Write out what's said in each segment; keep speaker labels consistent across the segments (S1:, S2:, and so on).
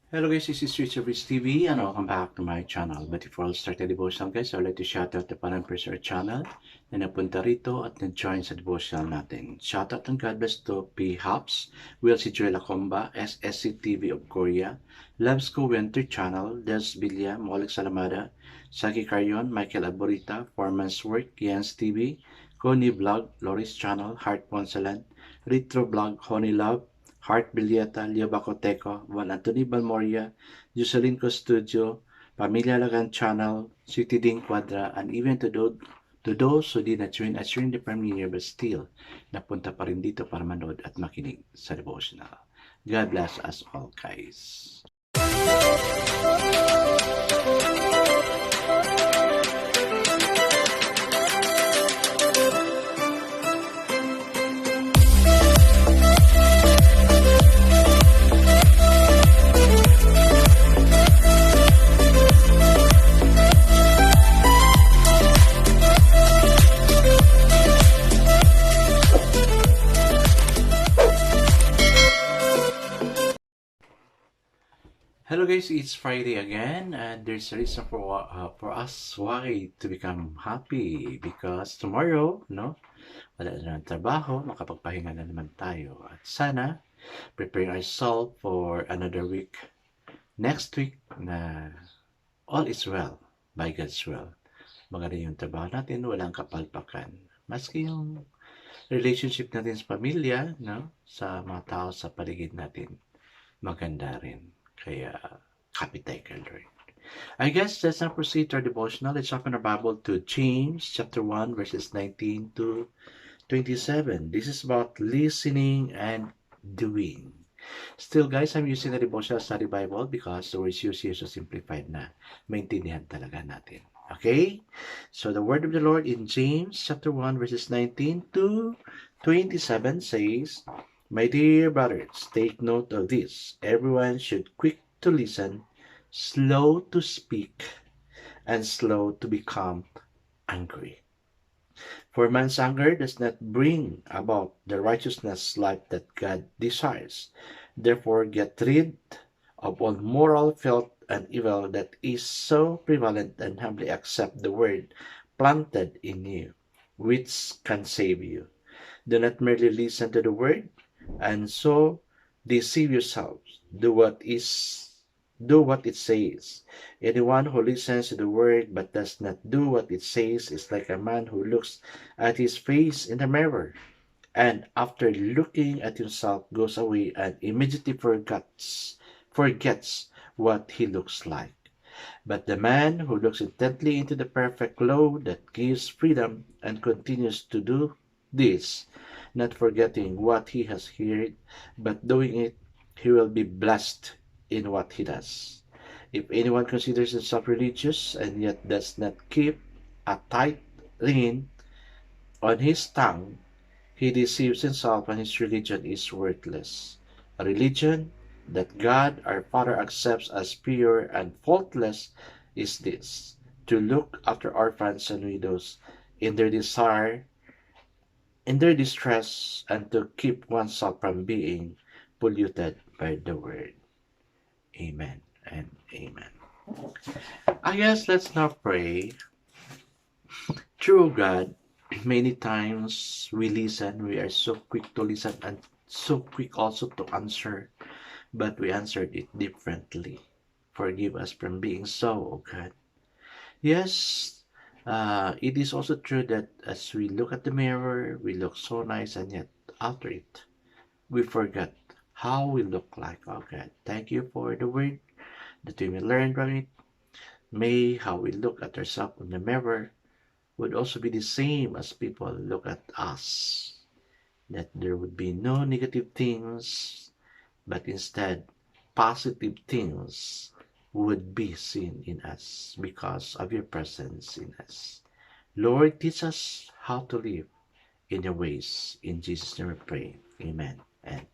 S1: Hello guys, this is Richard Rich TV and welcome back to my channel. But before I start the devotional guys, I'd like to shout out the Panampers our channel na napunta rito at nag-join sa devotional natin. Shout out and God bless to P. Hops, Will C. Joy Lacomba, SSC TV of Korea, Loves Ko Winter Channel, Des Villa, Molik Salamada, Sagi Carrion, Michael Aborita, Foreman's Work, Jens TV, Connie Vlog, Loris Channel, Heart Ponsalan, Retro Vlog, Honey Love, Heart Bilieta, Leo Bacoteco, Juan Anthony Balmoria, Jocelyn Studio, Pamilya Lagan Channel, City Ding Quadra, and even to those who did not join us during the premiere but still napunta pa rin dito para manood at makinig sa devotional. God bless us all, guys. Hello guys, it's Friday again and there's a reason for us why to become happy because tomorrow, no, wala na ng trabaho, makapagpahinga na naman tayo at sana preparing ourselves for another week, next week na all is well by God's will. Maganda yung trabaho natin, walang kapalpakan. Maski yung relationship natin sa pamilya, no, sa mga tao sa paligid natin, maganda rin. Kaya, happy tayo, Lord. I guess let's now proceed to our devotional. Let's open our Bible to James chapter 1, verses 19 to 27. This is about listening and doing. Still, guys, I'm using the devotional study Bible because the words used here is so simplified na maintindihan talaga natin. Okay? So, the word of the Lord in James chapter 1, verses 19 to 27 says, My dear brothers, take note of this. Everyone should quick to listen, slow to speak, and slow to become angry. For man's anger does not bring about the righteousness life that God desires. Therefore, get rid of all moral filth and evil that is so prevalent and humbly accept the word planted in you, which can save you. Do not merely listen to the word, and so deceive yourselves. Do what it says. Anyone who listens to the word but does not do what it says is like a man who looks at his face in the mirror and after looking at himself goes away and immediately forgets what he looks like. But the man who looks intently into the perfect law that gives freedom and continues to do this, not forgetting what he has heard, but doing it, he will be blessed in what he does. If anyone considers himself religious and yet does not keep a tight rein on his tongue, he deceives himself and his religion is worthless. A religion that God our Father accepts as pure and faultless is this: to look after orphans and widows in their distress, and to keep oneself from being polluted by the word. Amen and amen. I guess let's now pray. True God, many times we listen, we are so quick to listen and so quick also to answer, but we answered it differently. Forgive us from being so, O God. Yes, it is also true that as we look at the mirror, we look so nice, and yet after it, we forget how we look like. Oh God, thank you for the word that we may learn from it. May how we look at ourselves in the mirror would also be the same as people look at us. That there would be no negative things, but instead positive things would be seen in us because of your presence in us. Lord, teach us how to live in your ways. In Jesus' name we pray. Amen and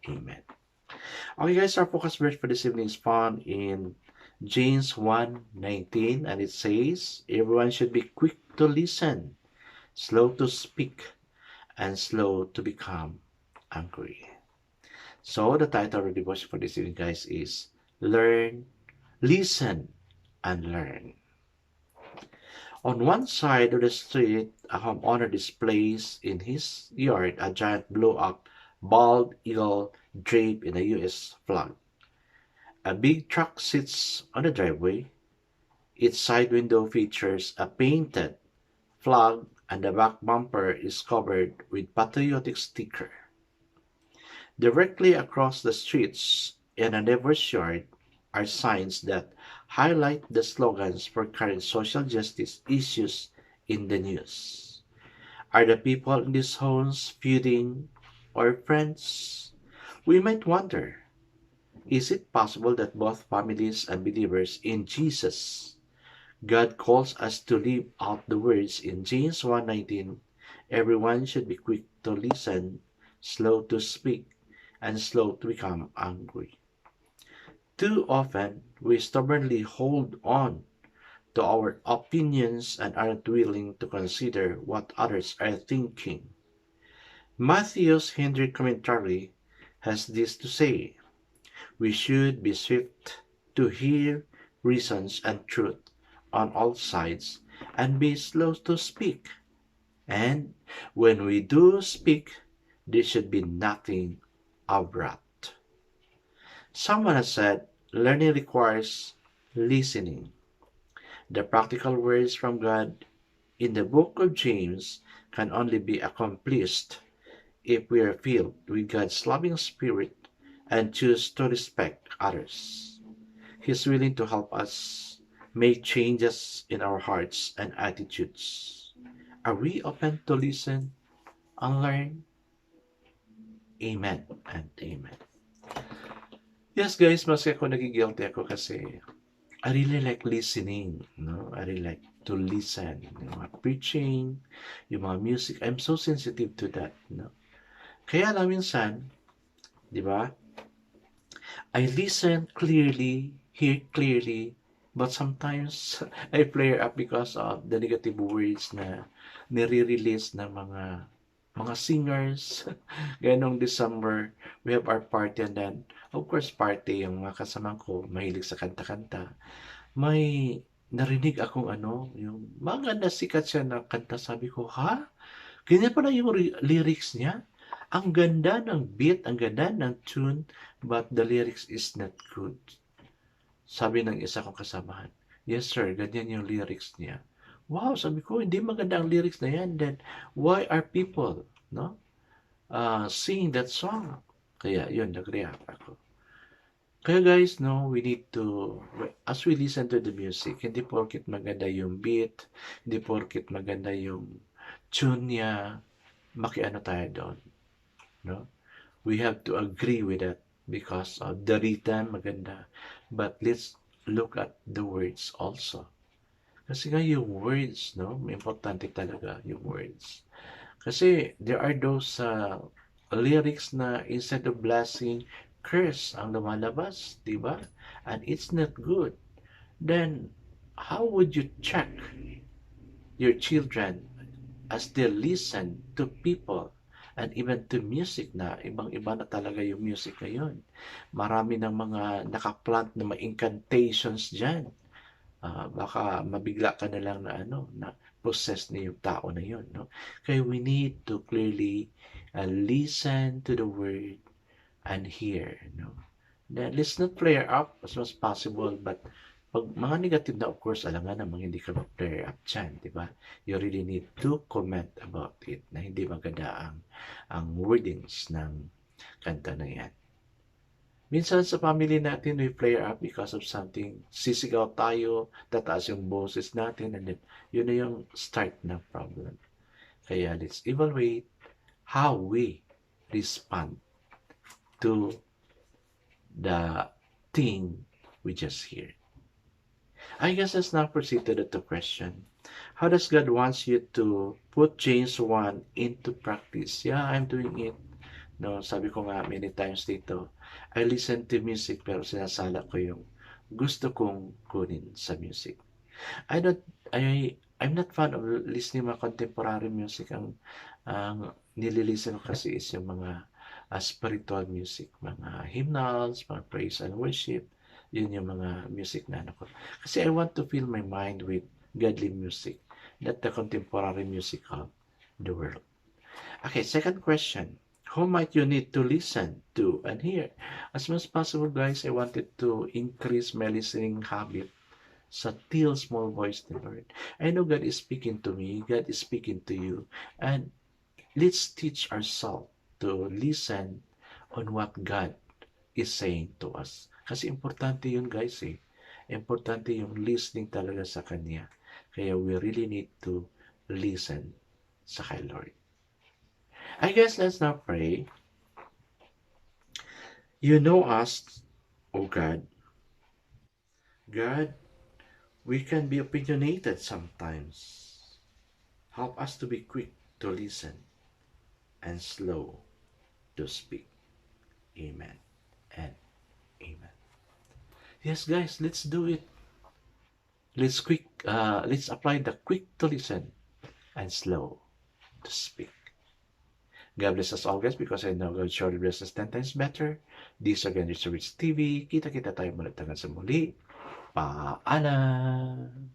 S1: amen. Okay guys, our focus verse for this evening is found in James 1:19, and it says, everyone should be quick to listen, slow to speak, and slow to become angry. So the title of the devotion for this evening, guys, is learn, listen, and learn. On one side of the street, a homeowner displays in his yard a giant blow-up bald eagle draped in a U.S. flag. A big truck sits on the driveway. Its side window features a painted flag and the back bumper is covered with patriotic sticker. Directly across the streets in a neighbor's yard are signs that highlight the slogans for current social justice issues in the news. Are the people in these homes feuding or friends? We might wonder, is it possible that both families and believers in Jesus? God calls us to live out the words in James 1:19. Everyone should be quick to listen, slow to speak, and slow to become angry. Too often, we stubbornly hold on to our opinions and aren't willing to consider what others are thinking. Matthew's Henry commentary has this to say: we should be swift to hear reasons and truth on all sides and be slow to speak. And when we do speak, there should be nothing abrupt. Someone has said learning requires listening. The practical words from God in the book of James can only be accomplished if we are filled with God's loving spirit and choose to respect others. He is willing to help us make changes in our hearts and attitudes. Are we open to listen and learn? Amen and amen. Yes guys, mas ako nagigilty ako kasi I really like listening, no? I really like to listen. Yung mga preaching, yung mga music, I'm so sensitive to that, no? Kaya lang minsan, di ba? I listen clearly, hear clearly, but sometimes I flare up because of the negative words na nire-release ng mga singers. Gaya nung December, we have our party and then, of course, party yung mga kasama ko, mahilig sa kanta-kanta. May narinig akong yung mga nasikat siya na kanta. Sabi ko, ha? Ganyan pala yung lyrics niya? Ang ganda ng beat, ang ganda ng tune, but the lyrics is not good. Sabi ng isa kong kasamahan, yes sir, ganyan yung lyrics niya. Wow, sabi ko, hindi maganda ang lyrics na yan. Then, why are people, no, singing that song? Kaya, yun, nag-react ako. Kaya guys, no, we need to, as we listen to the music, hindi porket maganda yung beat, hindi porket maganda yung tune niya, makiano tayo doon, no? We have to agree with that because of the rhythm, maganda. But let's look at the words also. Kasi nga yung words, no? May importante talaga yung words. Kasi there are those lyrics na instead of blessing, curse ang lumalabas, di ba? And it's not good. Then, how would you check your children as they listen to people and even to music na ibang-iba na talaga yung music ngayon. Marami ng mga nakaplant na mga incantations dyan. Baka mabigla ka na lang na na possessed na yung tao na yun, no? Kaya we need to clearly listen to the word and hear, no? Then let's not flare up as much as possible, but pag mga negative na, of course, alam nga namang hindi ka mag-flare up dyan, di ba? You really need to comment about it na hindi maganda ang wordings ng kanta na yan. Minsan sa family natin, we flare up because of something. Sisigaw tayo, tataas yung boses natin, and then yun na yung start ng problem. Kaya let's evaluate how we respond to the thing we just heard. I guess let's now proceed to the question. How does God wants you to put James 1 into practice? Yeah, I'm doing it. No, sabi ko nga many times dito, I listen to music pero sinasala ko yung gusto kong kunin sa music. I'm not fan of listening mga contemporary music. Ang nililisten ko kasi is yung mga spiritual music, mga hymnals, mga praise and worship. Yun yung mga music na ano ko. Kasi I want to fill my mind with godly music, not the contemporary music of the world. Okay, second question. Who might you need to listen to and hear? As much as possible, guys, I wanted to increase my listening habit sa still small voice ni Lord. I know God is speaking to me, God is speaking to you, and let's teach ourselves to listen on what God is saying to us. Kasi importante yun, guys, eh. Importante yung listening talaga sa Kanya. Kaya we really need to listen sa kay Lord. I guess let's now pray. You know us, O God. God, we can be opinionated sometimes. Help us to be quick to listen and slow to speak. Amen and amen. Yes, guys, let's do it. Let's apply the quick to listen and slow to speak. God bless us all, guys, because I know God surely bless us 10 times better. This again is Rich TV. Kita-kita tayo muli sa muli. Paalam!